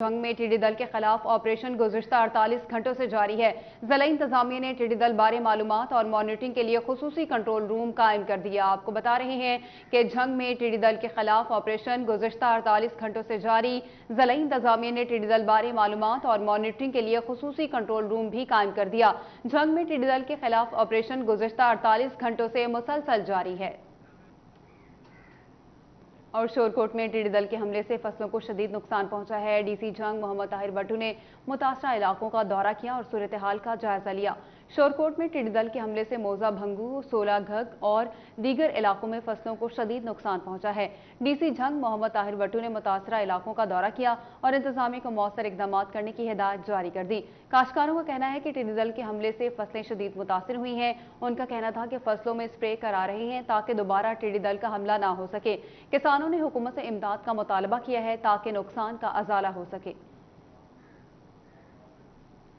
जंग में टिड्डी दल के खिलाफ ऑपरेशन गुज़िश्ता 48 घंटों से जारी है। जिला इंतजामिया ने टिड्डी दल बारे मालूमात और मॉनिटरिंग के लिए खुसूसी कंट्रोल रूम कायम कर दिया। आपको बता रहे हैं कि जंग में टिड्डी दल के खिलाफ ऑपरेशन गुज़िश्ता 48 घंटों से जारी। जिला इंतजामिया ने टिड्डी दल बारे मालूमात और मॉनिटरिंग के लिए खुसूसी कंट्रोल रूम भी कायम कर दिया। जंग में टिड्डी दल के खिलाफ ऑपरेशन गुज़िश्ता 48 घंटों से मुसलसल जारी है। और शोरकोट में टिड्डी दल के हमले से फसलों को शदीद नुकसान पहुंचा है। डीसी जंग मोहम्मद ताहिर भट्टू ने मुतासरा इलाकों का दौरा किया और सूरत हाल का जायजा लिया। शोरकोट में टिड्डी दल के हमले से मौजा भंगू, सोला घग और दीगर इलाकों में फसलों को शदीद नुकसान पहुंचा है। डीसी जंग मोहम्मद ताहिर भट्टू ने मुतासरा इलाकों का दौरा किया और इंतजामिया को मौसर इकदाम करने की हिदायत जारी कर दी। काश्तकारों का कहना है कि टिड्डी दल के हमले से फसलें शदीद मुतासिर हुई हैं। उनका कहना था कि फसलों में स्प्रे करा रहे हैं ताकि दोबारा टिड्डी दल का हमला ना हो सके। किसानों ने हुकूमत से इमदाद का मुतालबा किया है ताकि नुकसान का अजाला हो सके।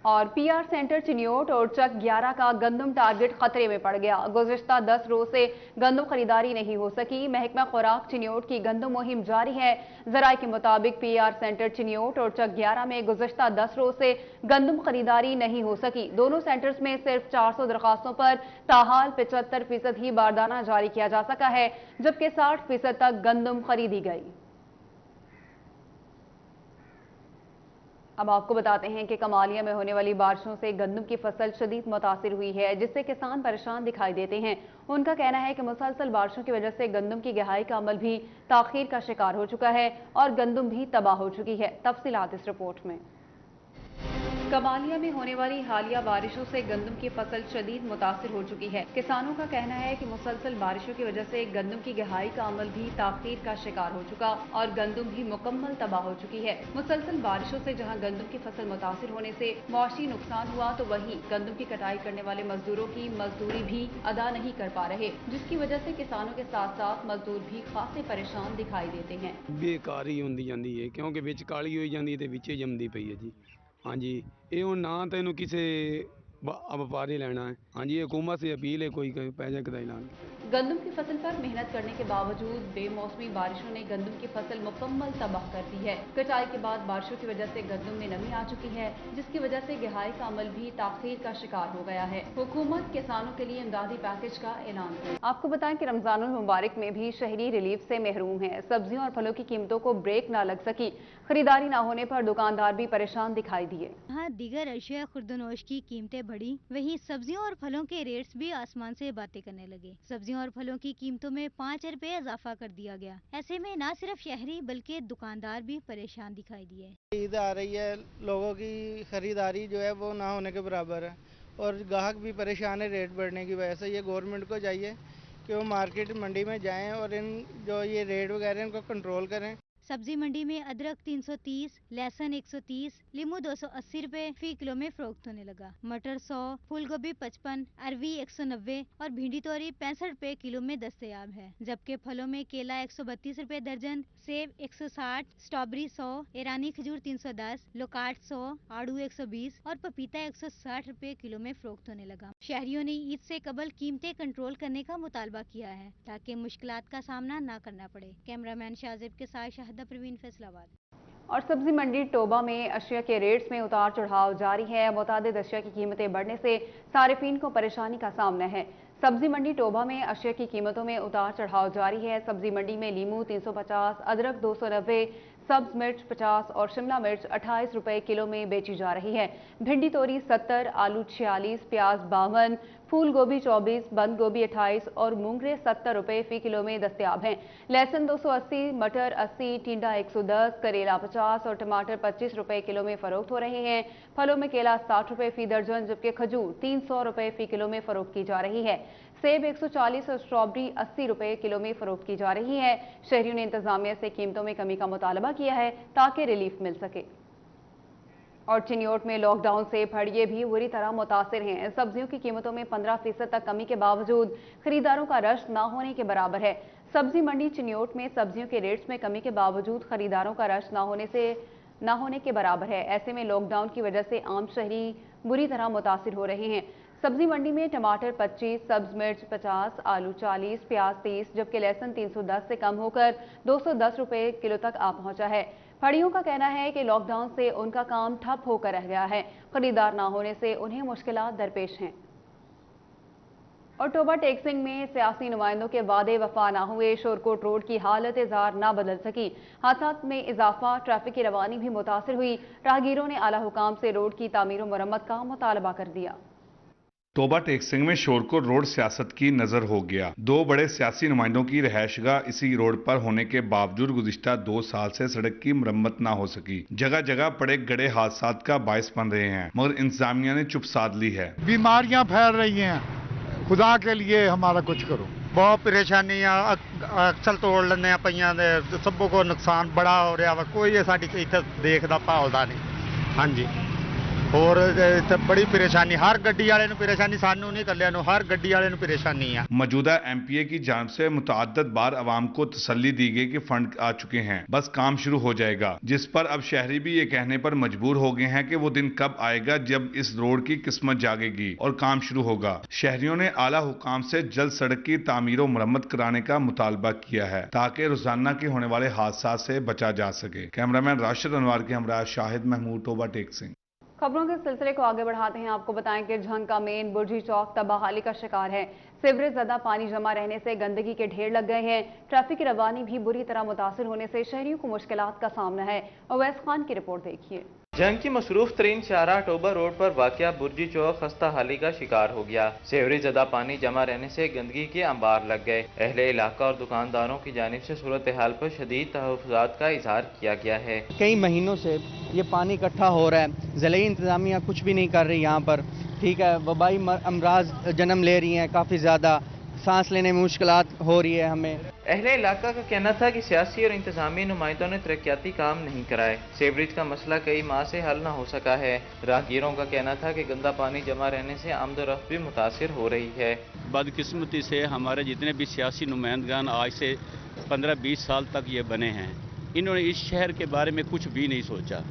और पीआर सेंटर चिन्योट और चक 11 का गंदम टारगेट खतरे में पड़ गया। गुज़िश्ता 10 रोज से गंदम खरीदारी नहीं हो सकी। महकमा खुराक चिन्योट की गंदम मुहिम जारी है। जराये के मुताबिक पीआर सेंटर चिन्योट और चक 11 में गुज़िश्ता 10 रोज से गंदम खरीदारी नहीं हो सकी। दोनों सेंटर्स में सिर्फ 400 दरखास्तों पर ताहाल 75% ही बारदाना जारी किया जा सका है, जबकि 60% तक गंदम खरीदी गई। अब आपको बताते हैं कि कमालिया में होने वाली बारिशों से गंदम की फसल शदीद मुतासिर हुई है, जिससे किसान परेशान दिखाई देते हैं। उनका कहना है कि मुसलसल बारिशों की वजह से गंदम की गहाई का अमल भी ताखीर का शिकार हो चुका है और गंदम भी तबाह हो चुकी है। तफसीलात इस रिपोर्ट में। कमालिया में होने वाली हालिया बारिशों से गंदम की फसल शदीद मुतासिर हो चुकी है। किसानों का कहना है कि मुसलसल बारिशों की वजह से गंदम की गहाई का अमल भी ताखीर का शिकार हो चुका और गंदम भी मुकम्मल तबाह हो चुकी है। मुसलसल बारिशों से जहां गंदम की फसल मुतासिर होने से मौशी नुकसान हुआ, तो वहीं गंदम की कटाई करने वाले मजदूरों की मजदूरी भी अदा नहीं कर पा रहे, जिसकी वजह से किसानों के साथ साथ मजदूर भी खासे परेशान दिखाई देते हैं। बेकारी होंदी जांदी है क्योंकि विच काली होई जांदी ते विचे जमदी पई है जी। हाँ जी, ये हुण ना तो इनू किसी व्यापारी लेना है। हाँ जी, हुकूमत से अपील है कोई पैसे कदाई लान। गंदम की फसल पर मेहनत करने के बावजूद बेमौसमी बारिशों ने गंदम की फसल मुकम्मल तबाह कर दी है। कटाई के बाद बारिशों की वजह से गंदम में नमी आ चुकी है, जिसकी वजह से गहाई का अमल भी ताखीर का शिकार हो गया है। हुकूमत किसानों के लिए इमदादी पैकेज का ऐलान करे। आपको बताएं कि रमजानुल मुबारक में भी शहरी रिलीफ से महरूम है। सब्जियों और फलों की कीमतों को ब्रेक न लग सकी। खरीदारी न होने पर दुकानदार भी परेशान दिखाई दिए। यहाँ दीगर अशिया खुर्दनोश की कीमतें बढ़ी, वहीं सब्जियों और फलों के रेट्स भी आसमान से बातें करने लगे। सब्जियों और फलों की कीमतों में 5 रुपए इजाफा कर दिया गया। ऐसे में न सिर्फ शहरी बल्कि दुकानदार भी परेशान दिखाई दिए। ईद आ रही है, लोगों की खरीदारी जो है वो ना होने के बराबर है और ग्राहक भी परेशान है रेट बढ़ने की वजह से। ये गवर्नमेंट को चाहिए कि वो मार्केट मंडी में जाएं और इन जो ये रेट वगैरह इनको कंट्रोल करें। सब्जी मंडी में अदरक 330, लहसुन 130, लीमू 280 रुपए फी किलो में फरोख्त होने लगा। मटर 100, फूल गोभी 55, अरवी 190 और भिंडी तोरी 65 रुपए किलो में दस्तयाब है। जबकि फलों में केला 132 रुपए दर्जन, सेब 160, स्ट्रॉबेरी 100, ईरानी खजूर 310, लोकाट 100, आड़ू 120 और पपीता 160 रुपए किलो में फरोख्त होने लगा। शहरियों ने ईद से कबल कीमतें कंट्रोल करने का मुतालबा किया है ताकि मुश्किलात का सामना न करना पड़े। कैमरामैन शाजिब के साथ शाहिदा प्रवीण, फैसलाबाद। और सब्जी मंडी टोबा में अशिया के रेट्स में उतार चढ़ाव जारी है। मुतादिद अशिया की कीमतें बढ़ने से सारिफीन को परेशानी का सामना है। सब्जी मंडी टोबा में अशिया की कीमतों में उतार चढ़ाव जारी है। सब्जी मंडी में लीमू 350, अदरक 290, सब्ज मिर्च 50 और शिमला मिर्च 28 रुपए किलो में बेची जा रही है। भिंडी तोरी 70, आलू 46, प्याज 52, फूल गोभी 24, बंद गोभी 28 और मूंगरे 70 रुपए फी किलो में दस्तयाब हैं। लहसुन 280, मटर 80, टिंडा 110, करेला 50 और टमाटर 25 रुपए किलो में फरोख्त हो रहे हैं। फलों में केला 60 रुपए फी दर्जन, जबकि खजूर 300 रुपए फी किलो में फरोख्त की जा रही है। सेब 140 और स्ट्रॉबेरी 80 रुपए किलो में फरोख्त की जा रही है। शहरियों ने इंतजामिया से कीमतों में कमी का मुतालबा किया है ताकि रिलीफ मिल सके। और चिन्योट में लॉकडाउन से फड़िये भी बुरी तरह मुतासिर हैं। सब्जियों की कीमतों में 15% तक कमी के बावजूद खरीदारों का रश न होने के बराबर है। सब्जी मंडी चिन्योट में सब्जियों के रेट्स में कमी के बावजूद खरीदारों का रश न होने के बराबर है। ऐसे में लॉकडाउन की वजह से आम शहरी बुरी तरह मुतासिर हो रहे हैं। सब्जी मंडी में टमाटर 25, सब्ज मिर्च 50, आलू 40, प्याज 30, जबकि लहसुन 310 से कम होकर 210 रुपए किलो तक आ पहुंचा है। फड़ियों का कहना है कि लॉकडाउन से उनका काम ठप होकर रह गया है। खरीदार ना होने से उन्हें मुश्किलात दरपेश हैं। और टोबा टेक्सिंग में सियासी नुमाइंदों के वादे वफा ना हुए। शोरकोट रोड की हालत जार ना बदल सकी। हादसात में इजाफा, ट्रैफिक की रवानी भी मुतासर हुई। राहगीरों ने आला हुकाम से रोड की तामीर व मरम्मत का मुतालबा कर दिया। टोबा टेक्सिंग में शोरकोट रोड सियासत की नजर हो गया। दो बड़े सियासी नुमाइंदों की रहायशगाह इसी रोड पर होने के बावजूद गुज़िश्ता 2 साल से सड़क की मरम्मत ना हो सकी। जगह जगह पड़े गड़े हादसात का बायस बन रहे हैं, मगर इंतजामिया ने चुप साध ली है। बीमारियां फैल रही हैं, खुदा के लिए हमारा कुछ करो। बहुत परेशानियां अक्सर तोड़ लेने पईयां दे, सबों को नुकसान बड़ा हो रहा वा। कोई साडी इत्थे देखदा भालदा नहीं। हाँ जी, और इत्थे बड़ी परेशानी, हर गड्डी वाले नूं परेशानी, सानू नहीं कल्लियां नूं, हर गड्डी वाले नूं परेशानी है। मौजूदा MPA की जानिब से मुतअद्दिद बार अवाम को तसल्ली दी गई कि फंड आ चुके हैं, बस काम शुरू हो जाएगा, जिस पर अब शहरी भी ये कहने पर मजबूर हो गए हैं कि वो दिन कब आएगा जब इस रोड की किस्मत जागेगी और काम शुरू होगा। शहरियों ने आला हुकाम से जल्द सड़क की तामीर और मरम्मत कराने का मुतालबा किया है ताकि रोजाना के होने वाले हादसा से बचा जा सके। कैमरामैन राशिद अनवर के हमरा शाहिद महमूद, टोबा टेक्सिंग। खबरों के सिलसिले को आगे बढ़ाते हैं। आपको बताएं कि झंग का मेन बुर्जी चौक तबाहाली का शिकार है। सीवरेज ज़्यादा पानी जमा रहने से गंदगी के ढेर लग गए हैं। ट्रैफिक की रवानी भी बुरी तरह मुतासिर होने से शहरियों को मुश्किलात का सामना है। अवैस खान की रिपोर्ट देखिए। जंग की मसरूफ तरीन शाहराह टोबा रोड पर वाक़या बुर्जी चौक खस्ता हाली का शिकार हो गया। सीवरेज ज़्यादा पानी जमा रहने से गंदगी के अंबार लग गए। अहले इलाका और दुकानदारों की जानिब से सूरत हाल पर शदीद तहफ़्फ़ुज़ात का इजहार किया गया है। कई महीनों से ये पानी इकट्ठा हो रहा है, ज़िले इंतज़ामिया कुछ भी नहीं कर रही यहाँ पर। ठीक है, वबाई अमराज जन्म ले रही हैं, काफ़ी ज़्यादा सांस लेने में मुश्किलात हो रही है हमें। अहले इलाका का कहना था कि सियासी और इंतजामी नुमाइंदों ने तरक्याती काम नहीं कराए। सीवरेज का मसला कई माह से हल न हो सका है। राहगीरों का कहना था कि गंदा पानी जमा रहने से आमदोरफ्त भी मुतासिर हो रही है। बदकिस्मती से हमारे जितने भी सियासी नुमाइंदगान आज से 15-20 साल तक ये बने हैं, इन्होंने इस शहर के बारे में कुछ भी नहीं सोचा।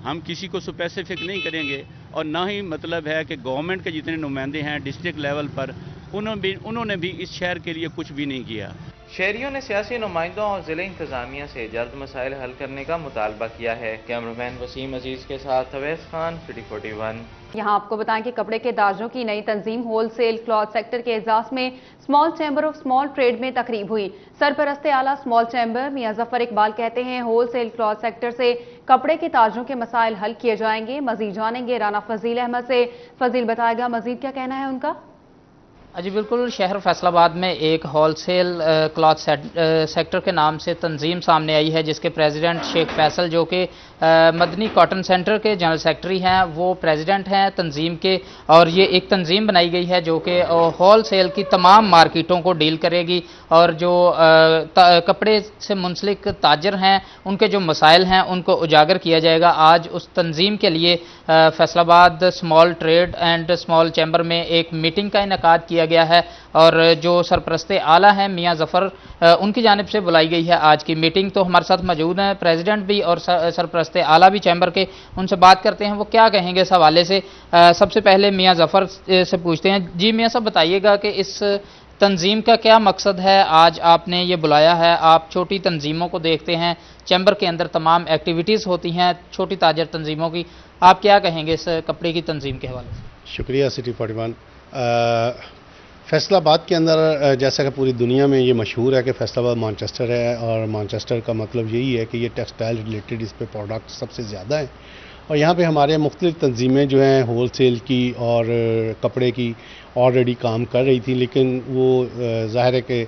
हम किसी को स्पेसिफिक नहीं करेंगे और ना ही मतलब है कि गवर्नमेंट के जितने नुमाइंदे हैं डिस्ट्रिक्ट लेवल पर उन्होंने भी इस शहर के लिए कुछ भी नहीं किया। शहरियों ने सियासी नुमाइंदों और जिले इंतजामिया से जल्द मसाइल हल करने का मुतालबा किया है। कैमरामैन वसीम अजीज के साथ अवैस खान, सिटी 41। यहाँ आपको बताएं कि कपड़े के ताजरों की नई तंजीम होलसेल क्लॉथ सेक्टर के एजाज में small chamber of small trade में तकरीब हुई। सरपरस्ते आला स्मॉल चैम्बर मियां जफर इकबाल कहते हैं होलसेल क्लॉथ सेक्टर से कपड़े के ताजरों के मसाइल हल किए जाएंगे। मजीद जानेंगे राना फजील अहमद से। फजील बताएगा मजीद क्या कहना है उनका। जी बिल्कुल, शहर फैसलाबाद में एक होलसेल क्लॉथ सेक्टर के नाम से तंजीम सामने आई है, जिसके प्रेसिडेंट शेख फैसल, जो कि मदनी कॉटन सेंटर के जनरल सेक्रेटरी हैं, वो प्रेसिडेंट हैं तंजीम के। और ये एक तंजीम बनाई गई है जो कि होलसेल की तमाम मार्केटों को डील करेगी और जो कपड़े से मुंसलिक ताजर हैं उनके जो मसाइल हैं उनको उजागर किया जाएगा। आज उस तंजीम के लिए Faisalabad small trade and small chamber में एक मीटिंग का इनेकाद किया गया है और जो सरपरस्ते आला हैं मियां जफर, उनकी जानिब से बुलाई गई है आज की मीटिंग। तो हमारे साथ मौजूद हैं प्रेसिडेंट भी और सरपरस्ते आला भी चैम्बर के, उनसे बात करते हैं वो क्या कहेंगे इस हवाले से। सबसे पहले मियां जफर से पूछते हैं। जी मियां साहब, बताइएगा कि इस तंजीम का क्या मकसद है, आज आपने ये बुलाया है। आप छोटी तंजीमों को देखते हैं, चैम्बर के अंदर तमाम एक्टिविटीज़ होती हैं छोटी ताजर तंजीमों की, आप क्या कहेंगे इस कपड़े की तंजीम के हवाले से। शुक्रिया सिटी 41। फैसलाबाद के अंदर जैसा कि पूरी दुनिया में ये मशहूर है कि फैसलाबाद मैनचेस्टर है और मैनचेस्टर का मतलब यही है कि ये टेक्सटाइल रिलेटेड इस पे प्रोडक्ट सबसे ज़्यादा हैं और यहाँ पे हमारे मुख्तलिफ तंजीमें जो हैं होलसेल की और कपड़े की ऑलरेडी काम कर रही थी, लेकिन वो ज़ाहिर है कि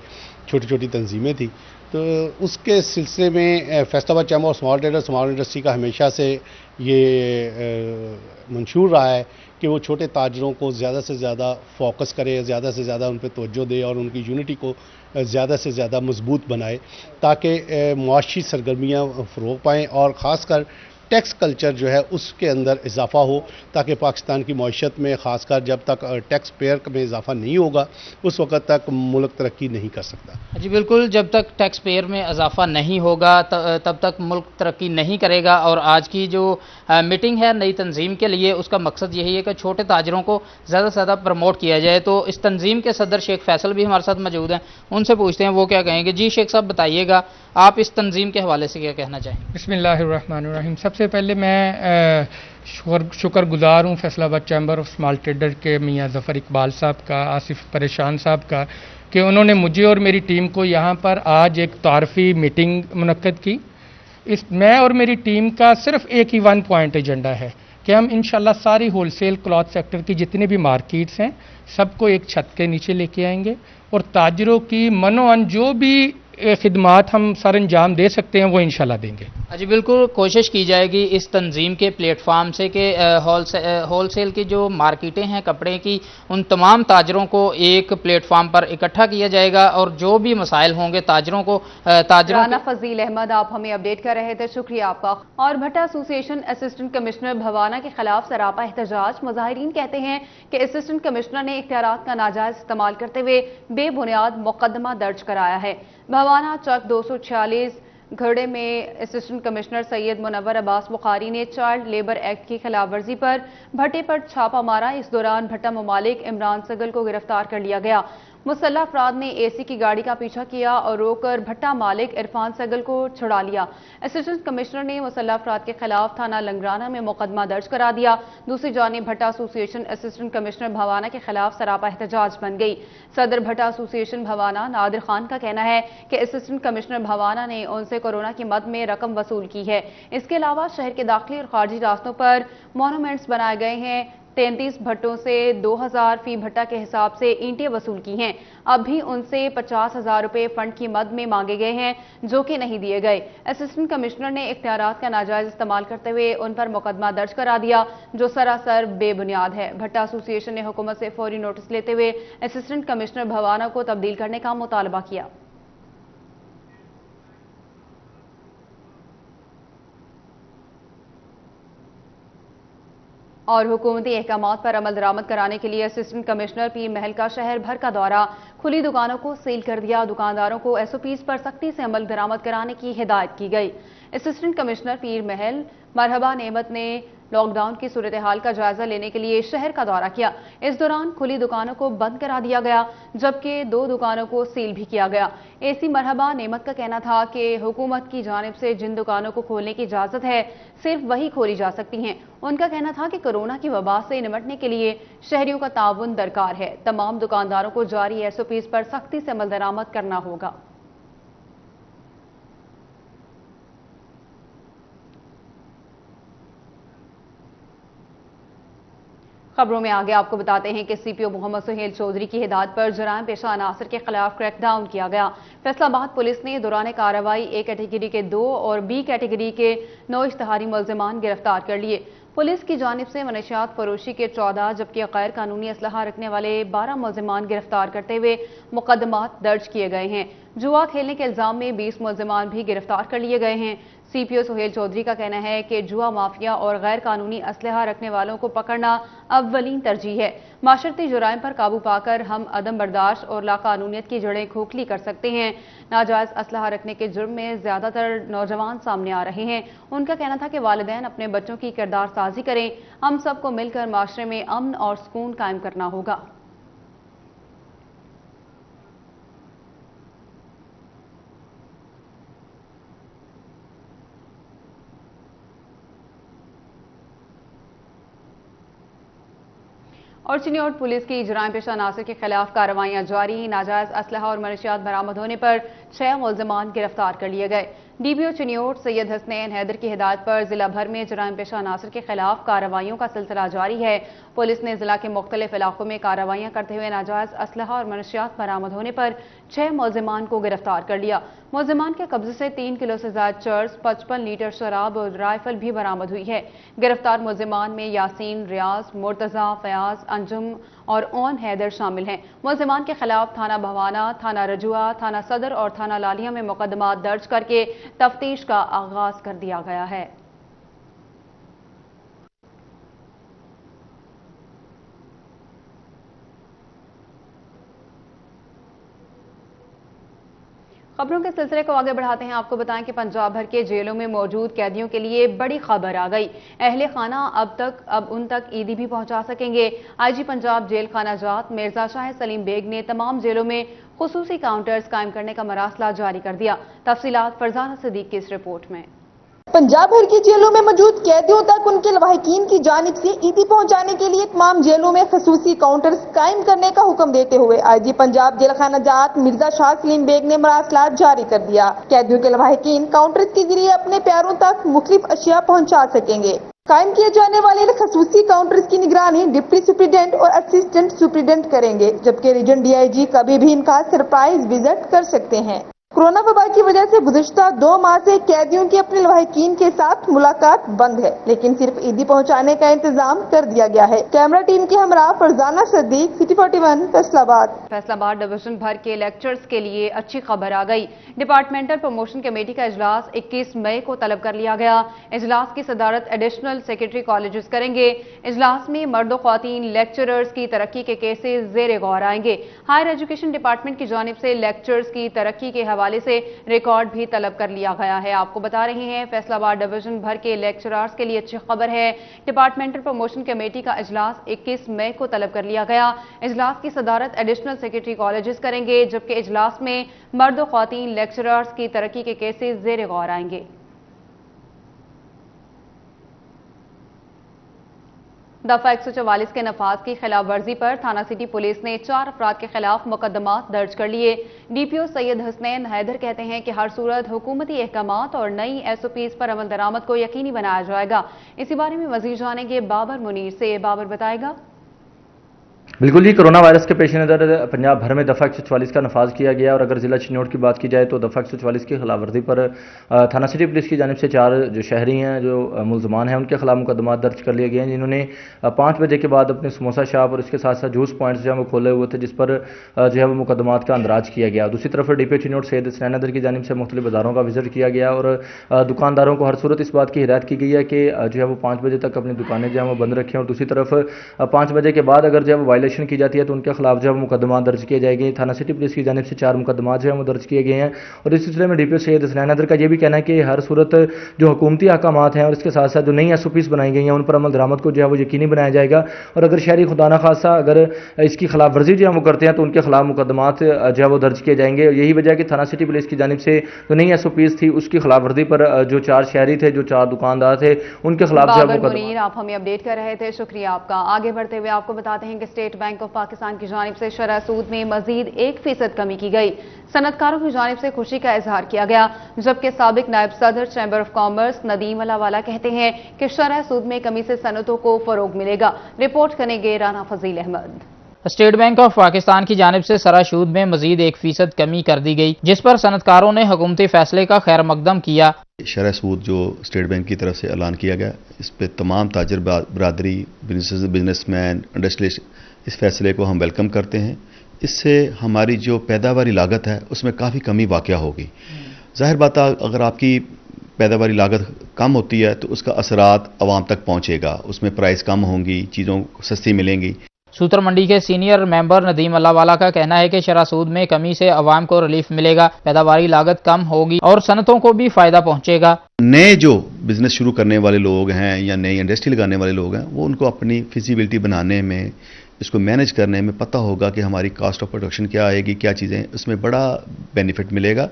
छोटी छोटी तंजीमें थी। तो उसके सिलसिले में Faisalabad chamber of small trade और स्मॉल इंडस्ट्री का हमेशा से ये मंशूर रहा है कि वो छोटे ताजरों को ज़्यादा से ज़्यादा फोकस करे, ज़्यादा से ज़्यादा उन पर तवज्जो दे और उनकी यूनिटी को ज़्यादा से ज़्यादा मजबूत बनाए ताकि मुआशी सरगर्मियाँ फ़रोग़ पाएँ और ख़ासकर ٹیکس کلچر جو ہے اس کے اندر اضافہ ہو، تاکہ پاکستان کی معیشت میں خاص کر جب تک ٹیکس پیئر میں اضافہ نہیں ہوگا اس وقت تک ملک ترقی نہیں کر سکتا۔ جی بالکل، جب تک ٹیکس پیئر میں اضافہ نہیں ہوگا تب تک ملک ترقی نہیں کرے گا، اور آج کی جو میٹنگ ہے نئی تنظیم کے لیے اس کا مقصد یہی ہے کہ چھوٹے تاجروں کو زیادہ سے زیادہ پروموٹ کیا جائے۔ تو اس تنظیم کے صدر شیخ فیصل بھی ہمارے ساتھ موجود ہیں، ان سے پوچھتے ہیں وہ کیا کہیں گے۔ جی شیخ صاحب بتائیے گا، آپ اس تنظیم کے حوالے سے کیا کہنا چاہیں؟ بسم اللہ الرحمن الرحیم۔ سب سے پہلے میں شکر گزار ہوں فیصل آباد چیمبر آف اسمال ٹریڈر کے میاں ظفر اقبال صاحب کا، آصف پریشان صاحب کا، کہ انہوں نے مجھے اور میری ٹیم کو یہاں پر آج ایک تعارفی میٹنگ منعقد کی۔ میں اور میری ٹیم کا صرف ایک ہی 1 پوائنٹ ایجنڈا ہے کہ ہم انشاءاللہ ساری ہول سیل کلاتھ سیکٹر کی جتنے بھی مارکیٹس ہیں سب کو ایک چھت کے نیچے لے کے آئیں گے، اور تاجروں کی منوان جو بھی خدمات ہم سر انجام دے سکتے ہیں وہ انشاءاللہ دیں گے۔ جی بالکل، کوشش کی جائے گی اس تنظیم کے پلیٹ فارم سے کہ ہول سیل کی جو مارکیٹیں ہیں کپڑے کی، ان تمام تاجروں کو ایک پلیٹ فارم پر اکٹھا کیا جائے گا، اور جو بھی مسائل ہوں گے رانا فضیل احمد آپ ہمیں اپڈیٹ کر رہے تھے، شکریہ آپ کا۔ اور بھٹا ایسوسی ایشن اسسٹنٹ کمشنر بھوانا کے خلاف سراپا احتجاج۔ مظاہرین کہتے ہیں کہ اسسٹنٹ کمشنر نے اختیارات کا ناجائز استعمال کرتے ہوئے بے بنیاد مقدمہ درج کرایا ہے۔ بھوانا چک 246 گھڑے میں اسسٹنٹ کمشنر سید منور عباس بخاری نے چائلڈ لیبر ایکٹ کی خلاف ورزی پر بھٹے پر چھاپا مارا۔ اس دوران بھٹا ممالک عمران سگل کو گرفتار کر لیا گیا۔ مسلح افراد نے اے سی کی گاڑی کا پیچھا کیا اور روک کر بھٹا مالک عرفان سگل کو چھڑا لیا۔ اسسٹنٹ کمشنر نے مسلح افراد کے خلاف تھانہ لنگرانہ میں مقدمہ درج کرا دیا۔ دوسری جانب بھٹا ایسوسی ایشن اسسٹنٹ کمشنر بھوانا کے خلاف سراپا احتجاج بن گئی۔ صدر بھٹا ایسوسی ایشن بھوانا نادر خان کا کہنا ہے کہ اسسٹنٹ کمشنر بھوانا نے ان سے کورونا کی مد میں رقم وصول کی ہے۔ اس کے علاوہ شہر کے داخلی اور خارجی راستوں پر مونومنٹس بنائے گئے ہیں۔ 33 بھٹوں سے 2000 فی بھٹا کے حساب سے اینٹیں وصول کی ہیں۔ اب بھی ان سے 50,000 روپے فنڈ کی مد میں مانگے گئے ہیں جو کہ نہیں دیے گئے۔ اسسٹنٹ کمشنر نے اختیارات کا ناجائز استعمال کرتے ہوئے ان پر مقدمہ درج کرا دیا جو سراسر بے بنیاد ہے۔ بھٹا ایسوسی ایشن نے حکومت سے فوری نوٹس لیتے ہوئے اسسٹنٹ کمشنر بھوانا کو تبدیل کرنے کا مطالبہ کیا۔ اور حکومتی احکامات پر عمل درآمد کرانے کے لیے اسسٹنٹ کمشنر پیر محل کا شہر بھر کا دورہ۔ کھلی دکانوں کو سیل کر دیا۔ دکانداروں کو ایس او پیز پر سختی سے عمل درآمد کرانے کی ہدایت کی گئی۔ اسسٹنٹ کمشنر پیر محل مرحبا نعمت نے لاک ڈاؤن کی صورتحال کا جائزہ لینے کے لیے شہر کا دورہ کیا۔ اس دوران کھلی دکانوں کو بند کرا دیا گیا جبکہ 2 دکانوں کو سیل بھی کیا گیا۔ اے سی مرحبا نعمت کا کہنا تھا کہ حکومت کی جانب سے جن دکانوں کو کھولنے کی اجازت ہے صرف وہی کھولی جا سکتی ہیں۔ ان کا کہنا تھا کہ کورونا کی وبا سے نمٹنے کے لیے شہریوں کا تعاون درکار ہے۔ تمام دکانداروں کو جاری ایس او پیز پر سختی سے عمل درآمد کرنا ہوگا۔ خبروں میں آگے آپ کو بتاتے ہیں کہ سی پی او محمد سہیل چودھری کی ہدایت پر جرائم پیشہ عناصر کے خلاف کریک ڈاؤن کیا گیا۔ فیصل آباد پولیس نے دوران کارروائی اے کیٹیگری کے 2 اور بی کیٹیگری کے 9 اشتہاری ملزمان گرفتار کر لیے۔ پولیس کی جانب سے منشیات فروشی کے 14 جبکہ غیر قانونی اسلحہ رکھنے والے 12 ملزمان گرفتار کرتے ہوئے مقدمات درج کیے گئے ہیں۔ جوا کھیلنے کے الزام میں 20 ملزمان بھی گرفتار کر لیے گئے ہیں۔ سی پی او سہیل چودھری کا کہنا ہے کہ جوا مافیا اور غیر قانونی اسلحہ رکھنے والوں کو پکڑنا اولین ترجیح ہے۔ معاشرتی جرائم پر قابو پا کر ہم عدم برداشت اور لاقانونیت کی جڑیں کھوکھلی کر سکتے ہیں۔ ناجائز اسلحہ رکھنے کے جرم میں زیادہ تر نوجوان سامنے آ رہے ہیں۔ ان کا کہنا تھا کہ والدین اپنے بچوں کی کردار سازی کریں۔ ہم سب کو مل کر معاشرے میں امن اور سکون قائم کرنا ہوگا۔ اور چنیوٹ پولیس کی جرائم پیشہ عناصر کے خلاف کارروائیاں جاری ہیں۔ ناجائز اسلحہ اور منشیات برآمد ہونے پر 6 ملزمان گرفتار کر لیے گئے۔ ڈی بی او چنیوٹ سید حسنین حیدر کی ہدایت پر ضلع بھر میں جرائم پیشہ عناصر کے خلاف کارروائیوں کا سلسلہ جاری ہے۔ پولیس نے ضلع کے مختلف علاقوں میں کارروائیاں کرتے ہوئے ناجائز اسلحہ اور منشیات برآمد ہونے پر 6 ملزمان کو گرفتار کر لیا۔ ملزمان کے قبضے سے 3 کلو سے زائد چرس، 55 لیٹر شراب اور رائفل بھی برآمد ہوئی ہے۔ گرفتار ملزمان میں یاسین، ریاض، مرتضی، فیاض، انجم اور اون حیدر شامل ہیں۔ ملزمان کے خلاف تھانہ بھوانا، تھانہ رجوع، تھانہ صدر اور تھانہ لالیہ میں مقدمات درج کر کے تفتیش کا آغاز کر دیا گیا ہے۔ खबरों के सिलसिले को आगे बढ़ाते हैं। आपको बताएं कि पंजाब भर के जेलों में मौजूद कैदियों के लिए बड़ी खबर आ गई। अहले खाना अब उन तक ईदी भी पहुंचा सकेंगे। आईजी पंजाब जेल खाना जात मिर्जा शाह सलीम बेग ने तमाम जेलों में खुसूसी काउंटर्स कायम करने का मरासला जारी कर दिया। तफसीलात फरजाना सिद्दीक की इस रिपोर्ट में। पंजाब भर की जेलों में मौजूद कैदियों तक उनके लवाहिकीन की जानिब से ईदी पहुंचाने के लिए तमाम जेलों में खसूसी काउंटर्स कायम करने का हुक्म देते हुए आईजी पंजाब जेल खाना जात मिर्जा शाह सलीम बेग ने मरासलात जारी कर दिया। कैदियों के लवाहिकीन काउंटर्स के जरिए अपने प्यारों तक मुख्तलिफ अशिया पहुंचा सकेंगे। कायम किए जाने वाले खसूसी काउंटर्स की निगरानी डिप्टी सुप्रीडेंट और असिस्टेंट सुप्रीडेंट करेंगे, जबकि रीजन डीआईजी कभी भी इनका सरप्राइज विजिट कर सकते हैं। कोरोना वबा की वजह से गुज़िश्ता 2 माह से कैदियों की अपने लवाहिकीन के साथ मुलाकात बंद है, लेकिन सिर्फ ईदी पहुंचाने का इंतजाम कर दिया गया है। कैमरा टीम के हमरा फरजाना सिद्दीक, सिटी 41 फैसलाबाद। फैसलाबाद डिवीजन भर के लेक्चर्स के लिए अच्छी खबर आ गई। डिपार्टमेंटल प्रमोशन कमेटी का इजलास 21 मई को तलब कर लिया गया। इजलास की सदारत एडिशनल सेक्रेटरी कॉलेजेस करेंगे। इजलास में मर्द ख्वातीन लेक्चरर्स की तरक्की के केसेस जेर गौर आएंगे। हायर एजुकेशन डिपार्टमेंट की जानिब से लेक्चरर्स की तरक्की के हवाले से रिकॉर्ड भी तलब कर लिया गया है। आपको बता रहे हैं फैसलाबाद डिवीजन भर के लेक्चरर्स के लिए अच्छी खबर है। डिपार्टमेंटल प्रमोशन कमेटी का इजलास 21 मई को तलब कर लिया गया। इजलास की सदारत एडिशनल सेक्रेटरी कॉलेजेस करेंगे, जबकि इजलास में मर्द ख्वातीन लेक्चरर्स की तरक्की के केसेस जेर गौर आएंगे। दफा 144 के नफाज की खिलाफ वर्जी पर थाना सिटी पुलिस ने 4 अफराद के खिलाफ मुकदमात दर्ज कर लिए। डीपीओ सैयद हसनैन हैदर कहते हैं कि हर सूरत हुकूमती अहकामात और नई एसओपीज पर अमल दरामद को यकीनी बनाया जाएगा। इसी बारे में मजीद जानेंगे बाबर मुनीर से। बाबर बताएगा। बिल्कुल जी, कोरोना वायरस के पेश नज़र पंजाब भर में दफ़ा 144 का नफाज किया गया और अगर ज़िला चिन्नौट की बात की जाए तो दफ़ा 144 की खिलाफ वर्जी पर थाना सिटी पुलिस की जानिब से 4 जो शहरी हैं, जो मुलजमान हैं, उनके खिलाफ मुकदमा दर्ज कर लिए गए हैं, जिन्होंने 5 बजे के बाद अपने समोसा शॉप और इसके साथ साथ जूस पॉइंट्स जो है वो खोले हुए थे, जिस पर जो है वो मुकदमात का अंदराज किया गया। दूसरी तरफ डीपीओ चिन्नौट सैयद हसनैन हैदर की जानिब से मुख्तलिफ बाज़ारों का विजिट किया गया और दुकानदारों को हर सूरत इस बात की हिदायत की गई है कि जो है वो 5 बजे तक अपनी दुकानें जो है वो बंद रखें और दूसरी तरफ 5 बजे के बाद अगर जो है वो वायलेशन की जाती है तो उनके खिलाफ जो है मुकदमा दर्ज किए जाएंगे। थाना सिटी पुलिस की जानिब से 4 मुकदमा जो है वो दर्ज किए गए हैं और इस सिलसिले में डीपीओ सैयद हसनैन हैदर का ये भी कहना है कि हर सूरत जो हुकूमती अहकामात हैं और इसके साथ साथ जो नई एसओपीज बनाई गई हैं उन पर अमल दरामद को जो है वो यकीनी बनाया जाएगा और अगर शहरी खुदा न खासा अगर इसकी खिलाफ वर्जी जो है वो करते हैं तो उनके खिलाफ मुकदमात जो है वो दर्ज किए जाएंगे। यही वजह है कि थाना सिटी पुलिस की जानिब से जो नई एसओपीज थी उसकी खिलाफ वर्जी पर जो 4 शहरी थे, जो 4 दुकानदार थे, उनके खिलाफ जो है मुकदमा। आप हमें अपडेट कर रहे थे, शुक्रिया आपका। आगे बढ़ते हुए आपको बताते हैं कि स्टेट बैंक ऑफ पाकिस्तान की जानिब से शरह सूद में मजीद 1% कमी की गई। सनतकारों की जानिब से खुशी का इजहार किया गया, जबकि साबिक नायब सदर चैम्बर ऑफ कॉमर्स नदीम अलावाला कहते हैं कि शरह सूद में कमी से सनतों को फरोग मिलेगा। रिपोर्ट करेंगे Rana Fazeel Ahmed. State Bank of Pakistan की जानिब से शरह सूद में मजीद 1% कमी कर दी गई, जिस पर सनतकारों ने हुकूमती फैसले का खैर मकदम किया। शरह सूद जो स्टेट बैंक की तरफ से ऐलान किया गया, इस पर तमाम ताजर बरादरी, बिजनेसमैन, इंडस्ट्रियलिस्ट इस फैसले को हम वेलकम करते हैं। इससे हमारी जो पैदावारी लागत है उसमें काफ़ी कमी वाक़या होगी। ज़ाहिर बात है अगर आपकी पैदावारी लागत कम होती है तो उसका असरात आवाम तक पहुँचेगा, उसमें प्राइस कम होंगी, चीज़ों सस्ती मिलेंगी। सूत्र मंडी के सीनियर मेंबर नदीम अल्लाहवाला का कहना है कि शरह सूद में कमी से अवाम को रिलीफ मिलेगा, पैदावारी लागत कम होगी और सनतों को भी फायदा पहुंचेगा। नए जो बिजनेस शुरू करने वाले लोग हैं या नई इंडस्ट्री लगाने वाले लोग हैं वो उनको अपनी फिजिबिलिटी बनाने में, इसको मैनेज करने में पता होगा कि हमारी कास्ट ऑफ प्रोडक्शन क्या आएगी, क्या चीज़ें, उसमें बड़ा बेनिफिट मिलेगा।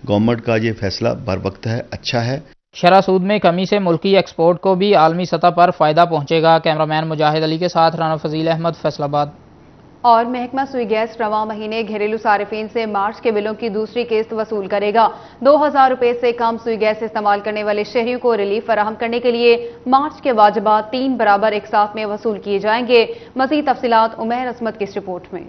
गवर्नमेंट का ये फैसला बर वक्त है, अच्छा है। शरह सूद में कमी से मुल्की एक्सपोर्ट को भी आलमी सतह पर फायदा पहुंचेगा। कैमरामैन मुजाहिद अली के साथ राना फजील अहमद, फैसलाबाद। और महकमा सुई गैस रवां महीने घरेलू सारिफीन से मार्च के बिलों की दूसरी किस्त वसूल करेगा। 2000 रुपए से कम सुई गैस इस्तेमाल करने वाले शहरियों को रिलीफ फराहम करने के लिए मार्च के वाजिबात 3 बराबर एक साथ में वसूल किए जाएंगे। मज़ीद तफसीलात उमैर असमत की इस रिपोर्ट में।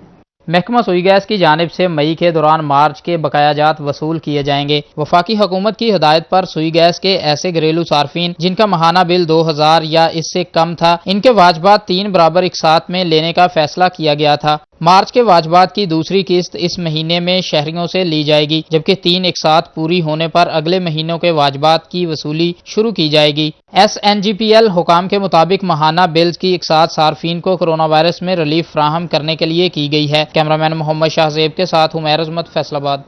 महकमा सुई गैस की जानिब से मई के दौरान मार्च के बकायाजात वसूल किए जाएंगे। वफाकी हुकूमत की हिदायत पर सुई गैस के ऐसे घरेलू सार्फिन जिनका माहाना बिल 2000 या इससे कम था, इनके वाजबात 3 बराबर एक साथ में लेने का फैसला किया गया था। मार्च के वाजबात की दूसरी किस्त इस महीने में शहरियों से ली जाएगी, जबकि 3 एक साथ पूरी होने पर अगले महीनों के वाजबात की वसूली शुरू की जाएगी। SNGPL हुकाम के मुताबिक माहाना बिल्स की एक साथ सार्फिन को कोरोना वायरस में रिलीफ फराहम करने के लिए की गई है। कैमरामैन मोहम्मद शाहजेब के साथ उमैर अजमत, फैसलाबाद।